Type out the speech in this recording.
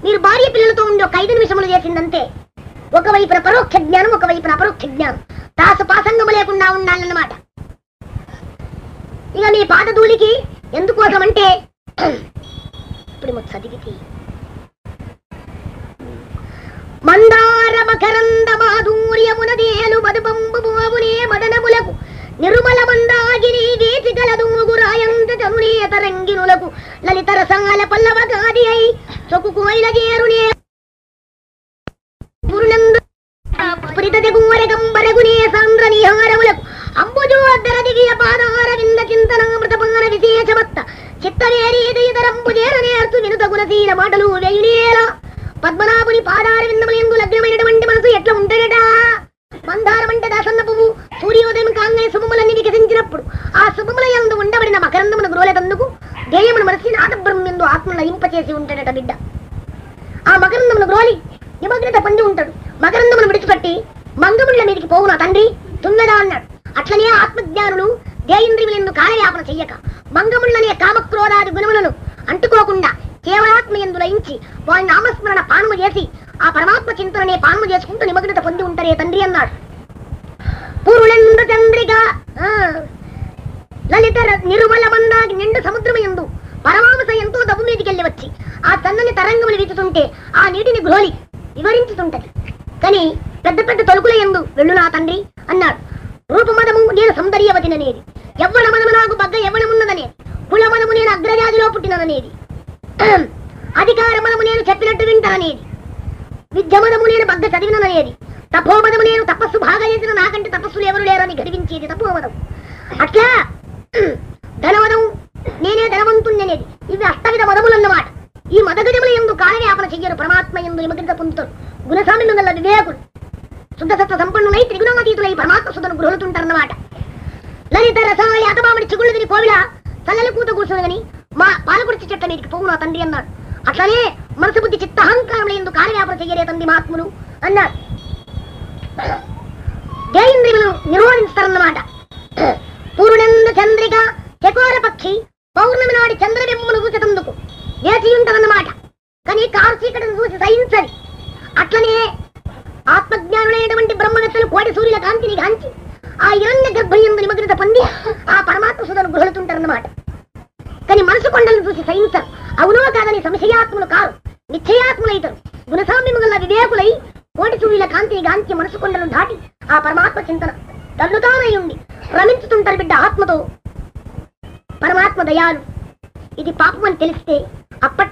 మీరు భార్య పిల్లలతో ఉండి ఒక 5 నిమిషములు చేసిందంతే. ఒకవైపున పరోక్ష జ్ఞానం, ఒకవైపున అపరోక్ష జ్ఞానం, తాసు పాసంగము లేకుండా ఉండాలన్నమాట. ఇక మీ పాదధూళికి ఎందుకోసమంటే ఇప్పుడు మాకు చదివితే మందార మకరంద మాధూర్యమున దేలు మధుబంబు బోవునే మదనములకు నిర్మల మందాగిని గీతి గలదూగు రాయంత తనునేత రంగినులకు లలిత రసాల పల్లవ గాది అయి సొకు కోయిల గేరునే పూర్ణందు స్ఫురితగువరగంబరగునే సాంద్ర నిహారములకు అంబుజోద్దర దివ్య పాదార వింద చింతనామృతపాన విశేషమత్త చిత్తవేరీదరంబు చేరనేర్చు వినుత గుణశీల మాటలు వేయునేలా పద్మనాభుని పాదార విందములందు లగ్నమైనటువంటి మనసు ఎట్లా ఉంటాడట. మందారం అంటే దాసన్న పువ్వు సూర్యోదయం కాంగే శుభములన్నీ వికసించినప్పుడు ఆ శుభముల యందు ఉండబడిన మకరందమును గ్రోలేతందుకు ధ్యేయమును మనసి నాదబ్రహ్మెందు ఆత్మను లయింపచేసి ఉంటాడట బిడ్డ. ఆ మకరందమును గ్రోలి నిమగ్నత పొంది ఉంటాడు. మకరందమును విడిచిపెట్టి మంగముల మీదకి పోవు నా తండ్రి తున్నదా అన్నాడు. అట్లనే ఆత్మజ్ఞానులు దేయింద్రియములందు కాలయాపన చెయ్యక మంగములనే కామక్రోధాది గుణములను అంటుకోకుండా కేవలాత్మ యందు లయించి వారి నామస్మరణ పానము చేసి ఆ పరమాత్మ చింతననే పానము చేసుకుంటూ నిమగ్నత పొంది ఉంటారే తండ్రి అన్నాడు. పూర్వులందు చంద్రిక లలిత నిర్మల మందాగి నిండు సముద్రమయందు పరమాంస ఎంతో దబ్బు మీదకెళ్ళి వచ్చి ఆ చందని తరంగములు వీచుతుంటే ఆ నీటిని గ్రోలి వివరించుతుంటది. కానీ పెద్ద పెద్ద తొలుకుల యందు వెళ్ళు నా తండ్రి అన్నాడు. రూపమదము నేను సౌందర్యవతిననేది, యవ్వన మనము నాకు బగ్గ యవ్వనమున్నదనేది, కులమనము నేను అగ్రజాతిలో పుట్టినదనేది, అధికారమనము నేను చెప్పినట్టు వింటాననేది, విద్యమనము నేను బగ్గ చదివిననేది, తపోమదము నేను తపస్సు బాగా చేసిన నాకంటే తపస్సులు ఎవరు లేరని గర్వించేది తపోమదం. అట్లా ధనమదం నేనే ధనవంతున్ననేది. ఇవి అష్టవిధ మదములన్నమాట. ఈ మదగజముల యందు కాలవ్యాపన చెయ్యరు, పరమాత్మ యందు నిమగ్నత పొందుతారు. గుణస్వామి గల వివేకుడు శుద్ధసత్వ సంపన్నులై త్రిగుణాతీతులై పరమాత్మ శుద్ధను గృహలుతుంటారన్నమాట. లలిత రసాయ అతమామిడి చిగుళ్ళు తిని కోవిల చల్లల కూత కూర్చొని గని మా పాలకుడిచి చెట్ల మీదకి పోవు నా తండ్రి అన్నాడు. అట్లనే మనసు బుద్ధి చిత్తహంకారముల యందు కార్యవ్యాపన చెయ్యరే తండ్రి మహాత్ములు అన్నాడు. జయేంద్రియములను నిరోధిస్తారన్నమాట. పూర్ణంద చంద్రిక చకోర పక్షి పౌర్ణమి నాడి చంద్రబింబమును చూసేందుకు వేచి ఉంటదన్నమాట. కానీ కారు చీకటిని చూసి సహించది. అట్లనే ఆత్మజ్ఞానులైనటువంటి బ్రహ్మవేత్తలు కోటి సూర్యుల కాంతిని గాంచి ఆ హిరణ్య గర్భయందు నిమగ్నత పొంది ఆ పరమాత్మ సుధను గృహలుతుంటారన్నమాట. కానీ మనసు కొండలను చూసి సహించరు. అవునో కాదని సంశయాత్ములు కారు, నిశ్చయాత్ములైతారు. గుణసామ్యము గల వివేకులై కోటి సూర్యుల కాంతిని గాంచి మనసు కొండలు దాటి ఆ పరమాత్మ చింతన తల్లుతానై ఉండి రమించుతుంటారు బిడ్డ ఆత్మతో. పరమాత్మ దయాలు. ఇది పాపం అని తెలిస్తే అప్పటి